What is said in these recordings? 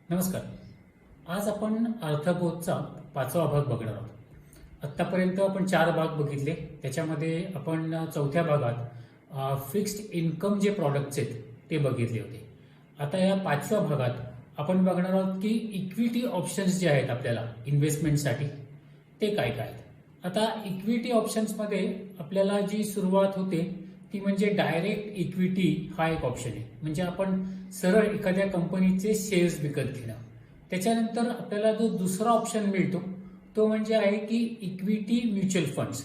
नमस्कार. आज आपण अर्थबोधचा 5वा भाग बघणार आहोत. आत्तापर्यंत आपण 4 भाग बघितले. त्याच्यामध्ये आपण चौथ्या भागात फिक्स्ड इन्कम जे प्रॉडक्ट्स आहेत ते बघितले होते. आता या 5व्या भागात आपण बघणार आहोत की इक्विटी ऑप्शन्स जे आहेत आपल्याला इन्व्हेस्टमेंटसाठी ते काय काय आहेत. आता इक्विटी ऑप्शन्समध्ये आपल्याला जी सुरुवात होते ती म्हणजे डायरेक्ट इक्विटी हा एक ऑप्शन आहे. म्हणजे आपण सरळ एखाद्या कंपनीचे शेअर्स विकत घेणं. त्याच्यानंतर आपल्याला जो दुसरा ऑप्शन मिळतो तो म्हणजे आहे की इक्विटी म्युच्युअल फंड्स.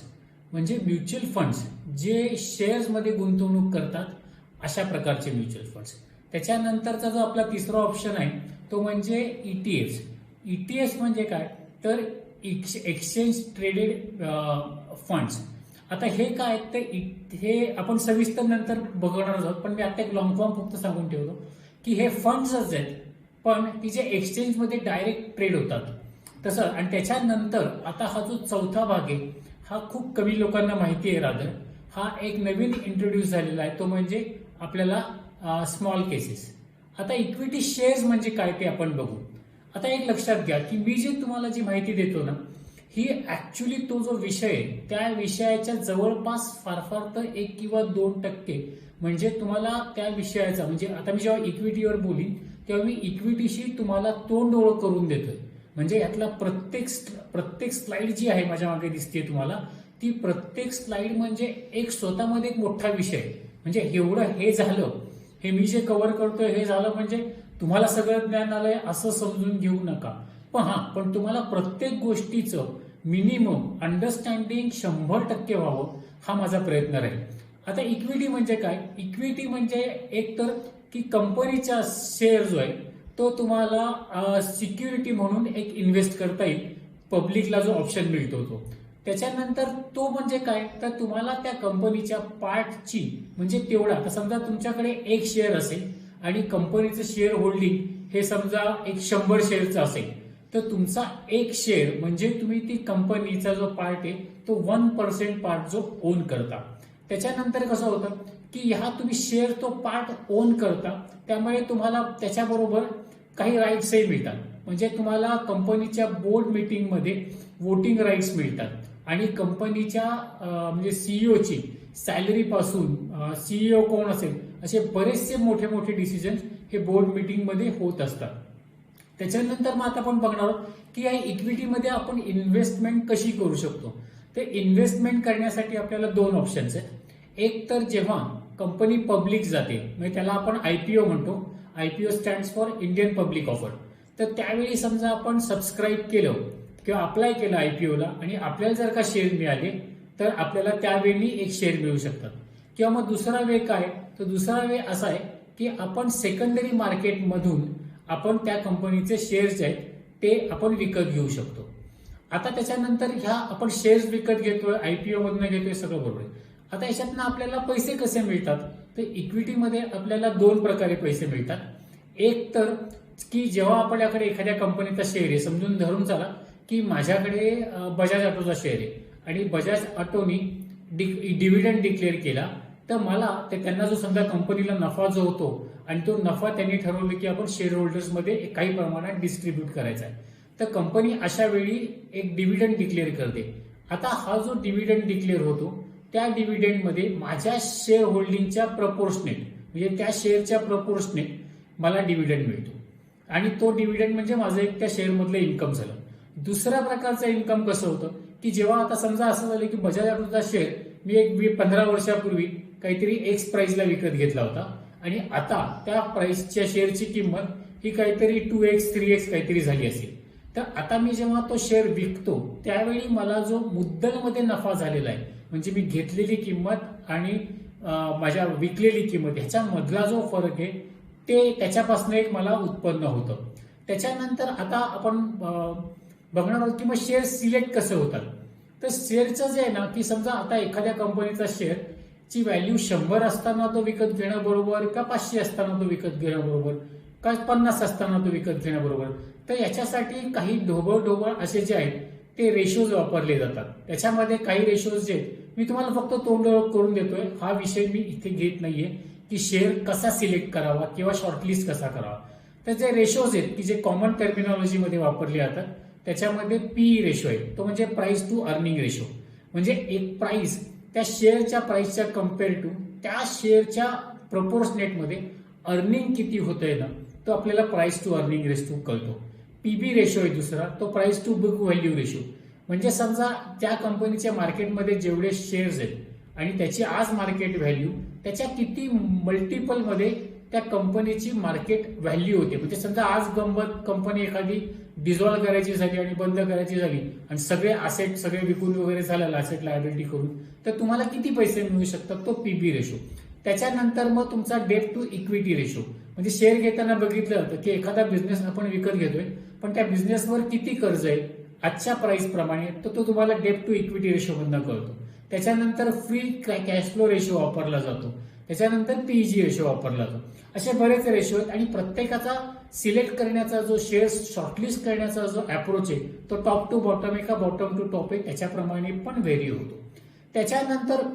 म्हणजे म्युच्युअल फंड्स जे शेअर्समध्ये गुंतवणूक करतात अशा प्रकारचे म्युच्युअल फंड्स. त्याच्यानंतरचा जो आपला तिसरा ऑप्शन आहे तो म्हणजे ईटीएफ्स. ईटीएफ्स म्हणजे काय तर एक्सचेंज ट्रेडेड फंड्स. आता हे काय ते हे आपण सविस्तर नंतर बघणार आहोत, पण मी आता एक लॉंग फॉर्म फक्त सांगून ठेवतो की हे फंड्सच आहेत पण की जे एक्सचेंजमध्ये डायरेक्ट ट्रेड होतात तसं. आणि त्याच्यानंतर आता हा जो चौथा भाग आहे हा खूप कमी लोकांना माहिती आहे. रादर हा एक नवीन इंट्रोड्यूस झालेला आहे तो म्हणजे आपल्याला स्मॉल केसेस. आता इक्विटी शेअर्स म्हणजे काय ते आपण बघू. आता एक लक्षात घ्या की मी जे तुम्हाला जी माहिती देतो ना ही ऍक्च्युली तो जो विषय आहे त्या विषयाच्या जवळपास फार फार तर 1 किंवा 2% म्हणजे तुम्हाला त्या विषयाचा म्हणजे आता मी जेव्हा इक्विटीवर बोलीन तेव्हा मी इक्विटीशी तुम्हाला तोंड ओळख करून देतोय. म्हणजे यातला प्रत्येक स्लाइड जी आहे माझ्या मागे दिसते तुम्हाला ती प्रत्येक स्लाइड म्हणजे एक स्वतःमध्ये एक मोठा विषय. म्हणजे एवढं हे झालं हे मी जे कव्हर करतोय हे झालं म्हणजे तुम्हाला सगळं ज्ञान आलंय असं समजून घेऊ नका. पण तुम्हाला प्रत्येक गोष्टीचं मिनिमम अंडरस्टँडिंग 100% व्हावं हा माझा प्रयत्न राहील. आता इक्विटी म्हणजे काय. इक्विटी म्हणजे एक तर की कंपनीचा शेअर जो आहे तो तुम्हाला सिक्युरिटी म्हणून एक इन्व्हेस्ट करता येईल. पब्लिकला जो ऑप्शन मिळतो तो. त्याच्यानंतर तो म्हणजे काय तर तुम्हाला त्या कंपनीच्या पार्टची म्हणजे तेवढा आता समजा तुमच्याकडे एक शेअर असेल आणि कंपनीचं शेअर होल्डिंग हे समजा एक 100 शेअरचं असेल तर तुमचा एक शेअर म्हणजे तुम्ही ती कंपनीचा जो पार्ट आहे तो 1% पार्ट जो ओन करता. त्याच्यानंतर कसं होतं की ह्या तुम्ही शेअर तो पार्ट ओन करता त्यामुळे तुम्हाला त्याच्याबरोबर काही राईट्सही मिळतात. म्हणजे तुम्हाला कंपनीच्या बोर्ड मीटिंगमध्ये वोटिंग राईट्स मिळतात आणि कंपनीच्या म्हणजे सीईओची सॅलरी पासून सीईओ कोण असेल असे बरेचसे मोठे मोठे डिसिजन हे बोर्ड मीटिंगमध्ये होत असतात. त्याच्यानंतर मग आता आपण बघणार आहोत की या इक्विटीमध्ये आपण इन्व्हेस्टमेंट कशी करू शकतो. तर इन्व्हेस्टमेंट करण्यासाठी आपल्याला 2 ऑप्शन्स आहेत. एक तर जेव्हा कंपनी पब्लिक जाते म्हणजे त्याला आपण आयपीओ म्हणतो. IPO stands for Indian public offer. तर त्यावेळी समजा आपण सबस्क्राईब केलं किंवा अप्लाय केलं आयपीओला आणि आपल्याला जर का शेअर मिळाले तर आपल्याला त्यावेळी एक शेअर मिळू शकतात. किंवा मग दुसरा वे काय तर दुसरा वे असा आहे की आपण सेकंडरी मार्केटमधून आपण त्या कंपनीचे शेअर्स जे आहेत ते आपण विकत घेऊ शकतो. आता त्याच्यानंतर ह्या आपण शेअर्स विकत घेतोय आयपीओ मधून घेतोय सगळं बरोबर. आता याच्यातनं आपल्याला पैसे कसे मिळतात तर इक्विटीमध्ये आपल्याला 2 प्रकारे पैसे मिळतात. एक तर की जेव्हा आपल्याकडे एखाद्या कंपनीचा शेअर आहे समजून धरून चला की माझ्याकडे बजाज ऑटोचा शेअर आहे आणि बजाज ऑटोनी डिव्हिडंड डिक्लेअर केला तर मला त्यांना जो समजा कंपनीला नफा जो होतो आणि तो नफा त्यांनी ठरवलं की आपण शेअर होल्डर्समध्ये काही प्रमाणात डिस्ट्रीब्यूट करायचा आहे. तर कंपनी अशा वेळी एक डिव्हिडंड डिक्लेअर करते. आता हा जो डिव्हिडंड डिक्लेअर होतो त्या डिव्हिडंडमध्ये माझ्या शेअर होल्डिंगच्या प्रपोर्शनेट म्हणजे त्या शेअरच्या प्रपोर्शनेट मला डिव्हिडंड मिळतो आणि तो डिव्हिडंड म्हणजे माझं एक त्या शेअरमधलं इन्कम झालं. दुसऱ्या प्रकारचं इन्कम कसं होतं की जेव्हा आता समजा असं झालं की बजाज ऑटोचा शेअर मी एक 15 वर्षापूर्वी काहीतरी एक्स प्राइसला विकत घेतला होता आणि आता त्या प्राइसच्या शेअरची किंमत ही काहीतरी 2x 3x काहीतरी झाली असेल. तर आता मी जेव्हा तो शेअर विकतो त्यावेळी मला जो मुद्दलमध्ये नफा झालेला आहे म्हणजे मी घेतलेली किंमत आणि माझ्या विकलेली किंमत ह्याच्या मधला जो फरक आहे ते त्याच्यापासून एक मला उत्पन्न होतं. त्याच्यानंतर आता आपण बघणार आहोत की मग शेअर सिलेक्ट कसे होतात. तर शेअरचं जे आहे ना की समजा आता एखाद्या कंपनीचा शेअर ची व्हॅल्यू 100 असताना तो विकत घेणं बरोबर का 500 असताना तो विकत घेणं बरोबर का 50 असताना तो विकत घेणं बरोबर. तर याच्यासाठी काही ढोबळ असे जे आहेत ते रेशोज वापरले जातात. त्याच्यामध्ये काही रेशोज जे आहेत मी तुम्हाला फक्त तोंड करून देतोय. हा विषय मी इथे घेत नाहीये की शेअर कसा सिलेक्ट करावा किंवा शॉर्टलिस्ट कसा करावा. तर जे रेशोज आहेत की जे कॉमन टर्मिनॉलॉजीमध्ये वापरले जातात त्याच्यामध्ये पीई रेशो आहे, तो म्हणजे प्राइस टू अर्निंग रेशो. म्हणजे एक प्राइस त्या शेअरच्या प्राइसच्या कम्पेअर टू त्या शेअरच्या प्रपोर्शनेटमध्ये अर्निंग किती होतंय ना, तो आपल्याला प्राइस टू अर्निंग रेशो कळतो. पीबी रेशो आहे दुसरा, तो price to book value ratio. म्हणजे समजा त्या कंपनीच्या मार्केटमध्ये जेवढे शेअर्स आहेत आणि त्याची आज मार्केट व्हॅल्यू त्याच्या किती मल्टिपलमध्ये त्या कंपनीची मार्केट व्हॅल्यू होते. म्हणजे समजा आज कंपनी एखादी डिझॉल्व्ह करायची झाली आणि बंद करायची झाली आणि सगळे असेट सगळे विकून वगैरे झालेलं असेट लायबिलिटी करून, तर तुम्हाला किती पैसे मिळू शकतात, तो पीबी रेशो. त्याच्यानंतर मग तुमचा डेट टू इक्विटी रेशो. म्हणजे शेअर घेताना बघितलं होतं की एखादा बिझनेस आपण विकत घेतोय पण त्या बिझनेसवर किती कर्ज आहे आजच्या प्राइस प्रमाणे, तर तो तुम्हाला डेट टू इक्विटी रेशो मधून कळतो. त्याच्यानंतर फ्री कॅश फ्लो रेशो वापरला जातो. त्याच्यानंतर पीईजी रेशो वापरला जातो. असे बरेच रेशो आहेत आणि प्रत्येकाचा सिलेक्ट करण्याचा जो शेअर शॉर्टलिस्ट करण्याचा जो अप्रोच आहे तो टॉप टू बॉटम आहे का बॉटम टू टॉप आहे त्याच्याप्रमाणे पण व्हेरी होतो. त्याच्यानंतर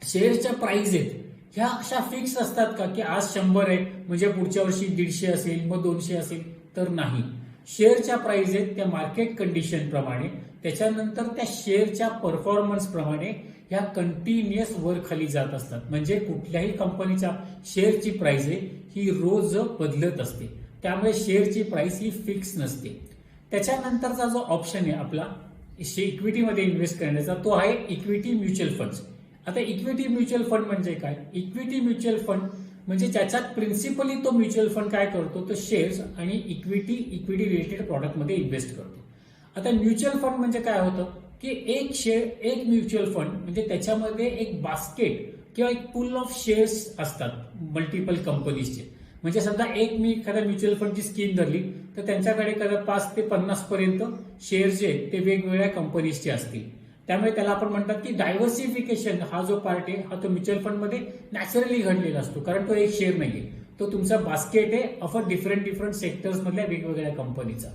शेअरच्या प्राइस आहेत ह्या अशा फिक्स असतात का की आज 100 आहे म्हणजे पुढच्या वर्षी 150 असेल मग 200 असेल, तर नाही. शेअरच्या प्राइस आहेत त्या मार्केट कंडिशन प्रमाणे, त्याच्यानंतर त्या शेअरच्या परफॉर्मन्स प्रमाणे ह्या कंटिन्युअस वर खाली जात असतात. म्हणजे कुठल्याही कंपनीच्या शेअरची प्राइस आहे ही रोज बदलत असते, त्यामुळे शेअरची प्राइस ही फिक्स नसते. त्याच्यानंतरचा जो ऑप्शन आहे आपला इक्विटीमध्ये इन्व्हेस्ट करण्याचा, तो आहे इक्विटी म्युच्युअल फंड. आता इक्विटी म्युच्युअल फंड म्हणजे काय? इक्विटी म्युच्युअल फंड म्हणजे ज्याच्यात प्रिन्सिपली तो म्युच्युअल फंड काय करतो, तो शेअर्स आणि इक्विटी रिलेटेड प्रॉडक्टमध्ये इन्व्हेस्ट करतो. आता म्युच्युअल फंड म्हणजे काय होतं की एक शेअर एक म्युच्युअल फंड म्हणजे त्याच्यामध्ये एक बास्केट किंवा एक पूल ऑफ शेअर्स असतात मल्टिपल कंपनीजचे. म्हणजे समजा मी एखाद्या म्युच्युअल फंडची स्कीम धरली तर त्यांच्याकडे 5 ते 50 पर्यंत शेअर्स जे ते वेगवेगळ्या कंपनीजचे असतील. त्यामुळे त्याला आपण म्हणतात की डायव्हर्सिफिकेशन हा जो पार्ट आहे हा तो म्युच्युअल फंडमध्ये नॅचरली घडलेला असतो, कारण तो एक शेअर नाहीये, तो तुमचा बास्केट आहे ऑफ डिफरंट सेक्टर्स मधल्या वेगवेगळ्या कंपनीचा.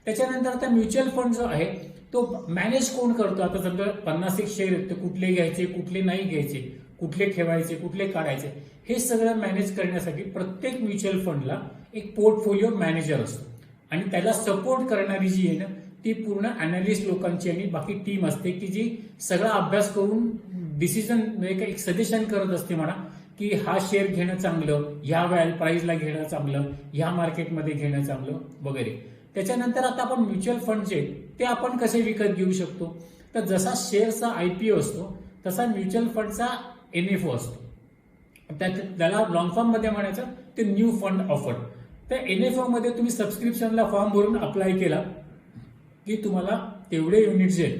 त्याच्यानंतर आता म्युच्युअल फंड जो आहे तो मॅनेज कोण करतो? आता समजा 50 शेअर आहेत तर कुठले घ्यायचे कुठले नाही घ्यायचे, कुठले ठेवायचे कुठले काढायचे, हे सगळं मॅनेज करण्यासाठी प्रत्येक म्युच्युअल फंडला एक पोर्टफोलिओ मॅनेजर असतो आणि त्याला सपोर्ट करणारी जी आहे ना ती पूर्ण अनालिस्ट लोकांची आणि बाकी टीम असते की जी सगळा अभ्यास करून डिसिजन म्हणजे एक सजेशन करत असते म्हणा की हा शेअर घेणं चांगलं, ह्या प्राइसला घेणं चांगलं, ह्या मार्केटमध्ये घेणं चांगलं वगैरे. त्याच्यानंतर आता आपण म्युच्युअल फंड जे ते आपण कसे विकत घेऊ शकतो, तर जसा शेअरचा आयपीओ असतो तसा म्युच्युअल फंडचा एनएफओ असतो. त्याला लॉंग फॉर्म मध्ये म्हणायचं ते न्यू फंड ऑफर्ड. त्या एनएफओ मध्ये तुम्ही सबस्क्रिप्शनला फॉर्म भरून अप्लाय केला की तुम्हाला तेवढे युनिट्स आहेत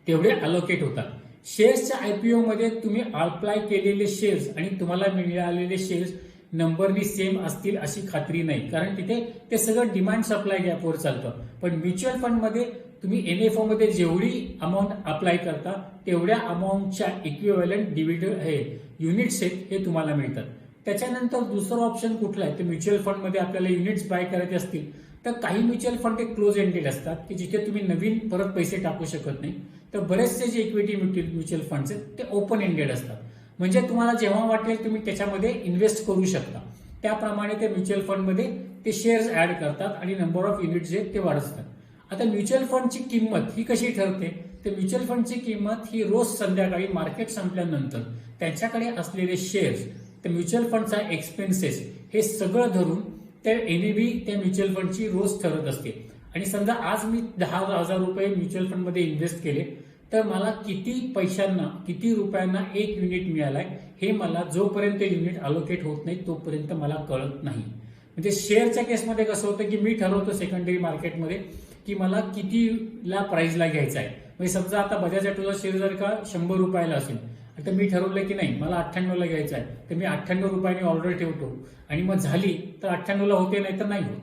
तेवढे अलोकेट होतात. शेअर्सच्या आयपीओ मध्ये तुम्ही अप्लाय केलेले शेअर्स आणि तुम्हाला मिळालेले शेअर्स नंबरनी सेम असतील अशी खात्री नाही, कारण तिथे ते सगळं डिमांड सप्लाय गॅपवर चालतं. पण म्युच्युअल फंडमध्ये तुम्ही एनएफओ मध्ये जेवढी अमाऊंट अप्लाय करता तेवढ्या अमाऊंटच्या इक्विव्हॅलंट डिव्हिडंड हे युनिट्स आहेत हे तुम्हाला मिळतात. त्याच्यानंतर दुसरं ऑप्शन कुठलं आहे तर म्युच्युअल फंडमध्ये आपल्याला युनिट्स बाय करायचे असतील तर काही म्युच्युअल फंड हे क्लोज एंडेड असतात की जिथे तुम्ही नवीन परत पैसे टाकू शकत नाही. तर बरेचसे जे इक्विटी म्युच्युअल फंड्स आहेत ते ओपन एंडेड असतात, म्हणजे तुम्हाला जेव्हा वाटेल तुम्ही त्याच्यामध्ये इन्व्हेस्ट करू शकता. त्याप्रमाणे ते म्युच्युअल फंडमध्ये ते शेअर्स ऍड करतात आणि नंबर ऑफ युनिट्स जे ते वाढतात. आता म्युच्युअल फंडची किंमत ही कशी ठरते, तर म्युच्युअल फंडची किंमत ही रोज संध्याकाळी मार्केट संपल्यानंतर त्यांच्याकडे असलेले शेअर्स, तर म्युच्युअल फंडचा एक्सपेन्सेस हे सगळं धरून त्या एनएबी त्या म्युच्युअल फंडची रोज ठरत असते. आणि समजा आज मी 10,000 रुपये म्युच्युअल फंडमध्ये इन्व्हेस्ट केले तर मला किती पैशांना किती रुपयांना एक युनिट मिळालाय हे मला जोपर्यंत युनिट अलोकेट होत नाही तोपर्यंत मला कळत नाही. म्हणजे शेअरच्या केसमध्ये कसं होतं की मी ठरवतो सेकंडरी मार्केटमध्ये की मला कितीला प्राइसला घ्यायचा आहे. म्हणजे समजा आता बजाज ऑटोचा शेअर जर का 100 रुपयाला असेल तर मी ठरवलं की नाही मला 98ला घ्यायचा आहे, तर मी 98 रुपयांनी ऑर्डर ठेवतो आणि मग झाली तर 98ला होते नाही तर नाही होत.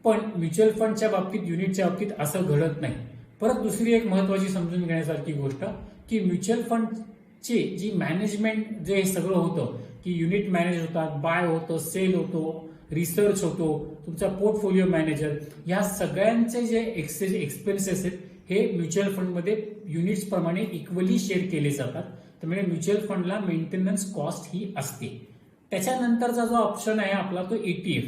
पण म्युच्युअल फंडच्या बाबतीत युनिटच्या बाबतीत असं घडत नाही. परत दुसरी एक महत्वाची समजून घेण्यासारखी गोष्ट की म्युच्युअल फंडची जी मॅनेजमेंट जे हे सगळं होतं की युनिट मॅनेज होतात, बाय होतं, सेल होतो, रिसर्च होतो, तुमचा पोर्टफोलिओ मॅनेजर, या सगळ्यांचे जे एक्सपेन्सेस आहेत हे म्युच्युअल फंडमध्ये युनिट्स प्रमाणे इक्वली शेअर केले जातात. त्यामुळे म्युच्युअल फंडला मेंटेनन्स कॉस्ट ही असते. त्याच्यानंतरचा जो ऑप्शन आहे आपला तो ETF.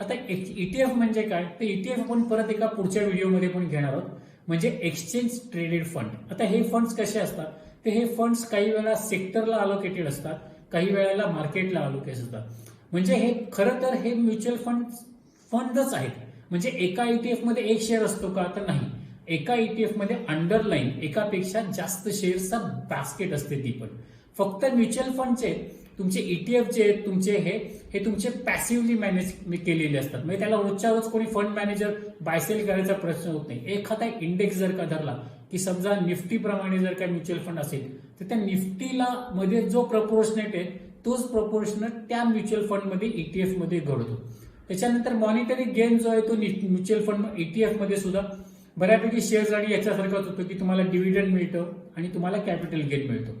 आता ETF म्हणजे काय, तर ETF आपण परत एका पुढच्या व्हिडिओमध्ये पण घेणार आहोत, म्हणजे एक्सचेंज ट्रेडेड फंड. आता हे फंड्स कसे असतात, तर हे फंड्स काही वेळा सेक्टरला अलोकेटेड असतात, काही वेळेला मार्केटला अलोकेटेड असतात. म्हणजे हे खरं तर हे म्युच्युअल फंडच आहेत. म्हणजे एका ETF मध्ये एक शेअर असतो का, तर नाही. एका ETF मध्ये अंडरलाईन एकापेक्षा जास्त शेअर्सचा बास्केट असते ती पण. फक्त म्युच्युअल फंडचे तुमचे ETF जे आहेत तुमचे हे तुमचे पॅसिव्हली मॅनेज केलेले असतात. म्हणजे त्याला रोजच्या रोज कोणी फंड मॅनेजर बायसेल करायचा प्रश्न होत नाही. एखादा इंडेक्स जर का धरला की समजा निफ्टी प्रमाणे जर का म्युच्युअल फंड असेल, तर त्या निफ्टीला मध्ये जो प्रपोर्शनेट आहे तोच प्रपोर्शनेट त्या म्युच्युअल फंडमध्ये ETF मध्ये घडतो. त्याच्यानंतर मॉनिटरी गेन जो आहे तो म्युच्युअल फंड ETF मध्ये सुद्धा बऱ्यापैकी शेअर्स आणि याच्यासारखाच होतो की तुम्हाला डिव्हिडंड मिळतं आणि तुम्हाला कॅपिटल गेन मिळतो.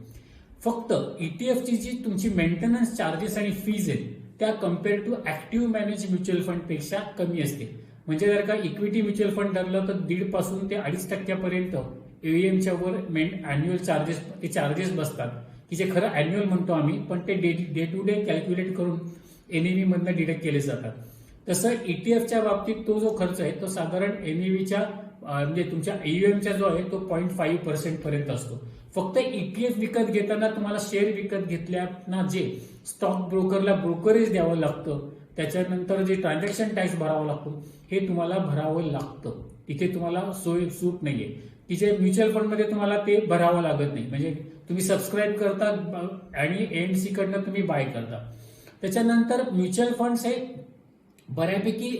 फक्त ETFची जी तुमची मेंटेनन्स चार्जेस आणि फीज आहेत त्या compare to active manage mutual fund पेक्षा कमी असते. म्हणजे जर का इक्विटी म्युच्युअल फंड धरलं तर 1.5 पासून ते 2.5% AUMच्या वर अॅन्युअल चार्जेस बसतात, की जे खरं अॅन्युअल म्हणतो आम्ही, पण ते डे टू डे कॅल्क्युलेट करून NAV मधनं डिडक्ट केले जातात. तसं ETFच्या बाबतीत तो जो खर्च आहे तो साधारण NAVच्या म्हणजे तुमच्या AUMच्या जो आहे तो 0.5% पर्यंत असतो. फक्त ETF विकत घेताना तुम्हाला शेअर विकत घेतल्याना जे स्टॉक ब्रोकरला ब्रोकरेज द्यावं लागतं, त्याच्यानंतर जे ट्रान्झॅक्शन टॅक्स भरावा लागतो हे तुम्हाला भरावं लागतं. तिथे तुम्हाला सूट नाहीये, की जे म्युच्युअल फंडमध्ये तुम्हाला ते भरावं लागत नाही. म्हणजे तुम्ही सबस्क्राईब करता आणि AMC कडनं तुम्ही बाय करता. त्याच्यानंतर म्युच्युअल फंड्स हे बऱ्यापैकी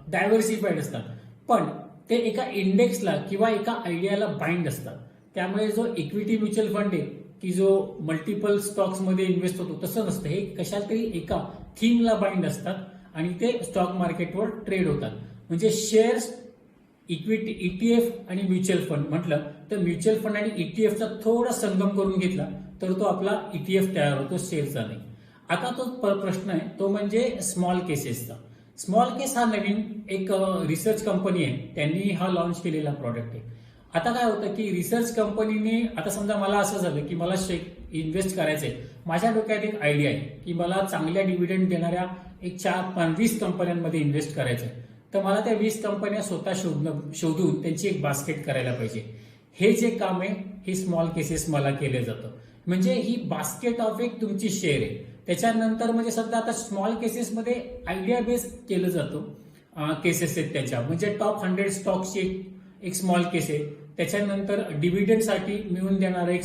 डायव्हर्सिफाईड असतात, पण ते एका इंडेक्सला किंवा एका आयडियाला बाइंड असतात. त्यामुळे जो इक्विटी म्युच्युअल फंड आहे की जो मल्टिपल स्टॉक्स मध्ये इन्व्हेस्ट होतो तसं नसतं. हे कशाला तरी एका थीमला बाइंड असतात आणि ते स्टॉक मार्केटवर ट्रेड होतात. म्हणजे शेअर्स, इक्विटी, ETF आणि म्युच्युअल फंड म्हटलं तर म्युच्युअल फंड आणि ETFचा थोडा संगम करून घेतला तर तो आपला ETF तयार होतो, शेअरचा नाही. आता तो प्रश्न आहे तो म्हणजे स्मॉल केसेसचा. स्मॉल केस हा नवीन एक रिसर्च कंपनी आहे, त्यांनी हा लॉन्च केलेला प्रॉडक्ट आहे. आता काय होतं की रिसर्च कंपनीने, आता समजा मला असं झालं की मला इन्व्हेस्ट करायचंय, माझ्या डोक्यात एक आयडिया आहे की मला चांगल्या डिव्हिडंड देणाऱ्या एक 4-20 कंपन्यांमध्ये इन्व्हेस्ट करायचंय. तर मला त्या 20 कंपन्या स्वतः शोधून त्यांची एक बास्केट करायला पाहिजे. हे जे काम आहे हे स्मॉल केसेस मला केलं जातं. म्हणजे ही बास्केट ऑफ एक तुमची शेअर आहे. त्याच्यानंतर म्हणजे सध्या आता स्मॉल केसेसमध्ये आयडिया बेस्ड केलं जातं केसेस आहेत त्याच्या. म्हणजे टॉप 100 स्टॉक्सची एक स्मॉल केस आहे. त्याच्यानंतर डिव्हिडंडसाठी मिळून देणारा एक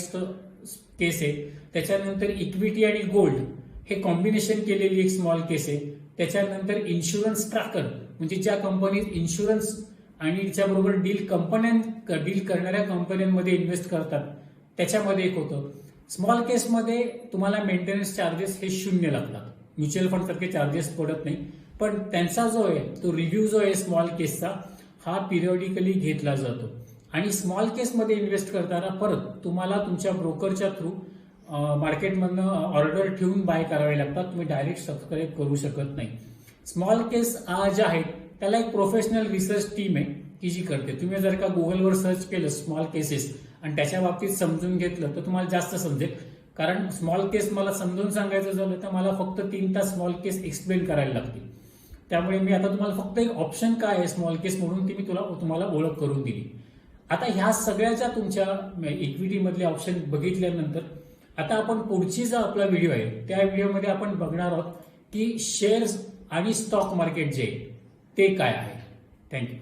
केस आहे. त्याच्यानंतर इक्विटी आणि गोल्ड हे कॉम्बिनेशन केलेली एक स्मॉल केस आहे. त्याच्यानंतर इन्शुरन्स ट्रॅकर, म्हणजे ज्या कंपनीज इन्शुरन्स आणि त्याच्याबरोबर डील करणाऱ्या कंपन्यांमध्ये इन्व्हेस्ट करतात त्याच्यामध्ये एक होतं. स्मॉल केसमध्ये तुम्हाला मेंटेनन्स चार्जेस हे 0 लागतात. म्युच्युअल फंड सारखे चार्जेस पडत नाही, पण त्यांचा जो आहे तो रिव्ह्यू जो आहे स्मॉल केसचा हा पिरियडिकली घेतला जातो. आणि स्मॉल केसमध्ये इन्व्हेस्ट करताना परत तुम्हाला तुमच्या ब्रोकरच्या थ्रू मार्केटमधनं ऑर्डर ठेवून बाय करावे लागतात. तुम्ही डायरेक्ट सबस्क्राईब करू शकत नाही. स्मॉल केस ज्या आहेत त्याला एक प्रोफेशनल रिसर्च टीम आहे की जी करते. तुम्ही जर का गुगलवर सर्च केलं स्मॉल केसेस आणि त्याच्या बाबतीत समजून घेतलं तर तुम्हाला जास्त समजेल. कारण स्मॉल केस मला समजून सांगायचं झालं तर मला फक्त 3 तास स्मॉल केस एक्सप्लेन करायला लागतील. त्यामुळे मी आता तुम्हाला फक्त एक ऑप्शन काय आहे स्मॉल केस म्हणून ती मी तुम्हाला ओळख करून दिली. आता ह्या सगळ्याच्या तुमच्या इक्विटी मधले ऑप्शन बघितल्यानंतर आता आपण पुढची जो आपला व्हिडिओ आहे त्या व्हिडिओमध्ये आपण बघणार आहोत की शेअर्स आणि स्टॉक मार्केट जे ते काय आहे. थँक्यू.